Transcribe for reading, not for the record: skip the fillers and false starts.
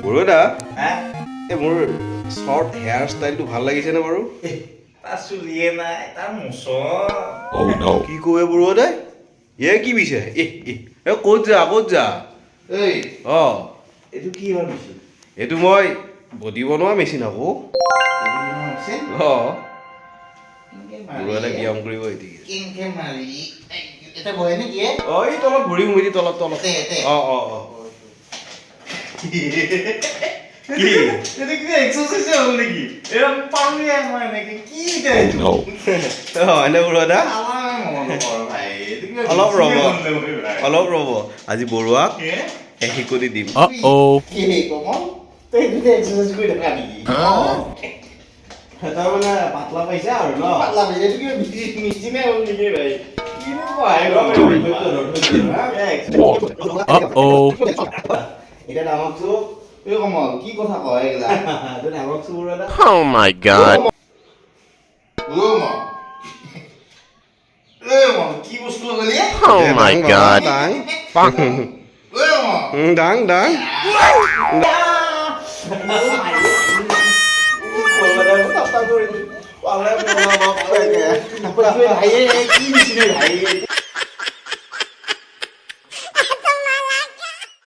বৰুৱা হা এই মোৰ শ্বৰ্ট হেয়াৰ ষ্টাইলটো ভাল লাগিছেনে বাৰু তাৰ চুলিয়ে নাই তাৰ মুচ কি কয় বৰুৱা দাই এ কি বিছে ক'ত যা এই অ এইটো কি ভাবিছো এইটো মই বডি বনোৱা মেচিন আকৌ অ বৰুৱা দাই ব্যায়াম কৰিব এতিকে কেনেকে মাৰি এটা বহে নেকি অ এই তলত ভৰি মুৰি তলত অ কি এটা কিবা এক্সাৰসাইজ হ'ল নেকি এৰা পাৰি আমাৰ এনেকে কি এইটো অ এনে বৰুৱা দা আমাৰ মন কৰ ভাই এইটো কিবা অলপ ৰ'ব আজি বৰুৱাক শিকনি দিম কি কমল তই এইটো এক্সাৰসাইজ কৰি থাকা নেকি তাৰমানে পাতলা পাইছা আৰু ন পাতলা ভাই এইটো কিবা মেচিনে হ'ল নেকি ভাই কিনো কয় এতিয়া ডাঙৰ চুপ এই কমল কি কথা কয় এইগিলা ডাঙৰ চুপ বৰুৱা দা Oh my god. কি বস্তু ললি Oh my god. দাং ঐ দাং দাং ভাই কি নিচিনা ভাই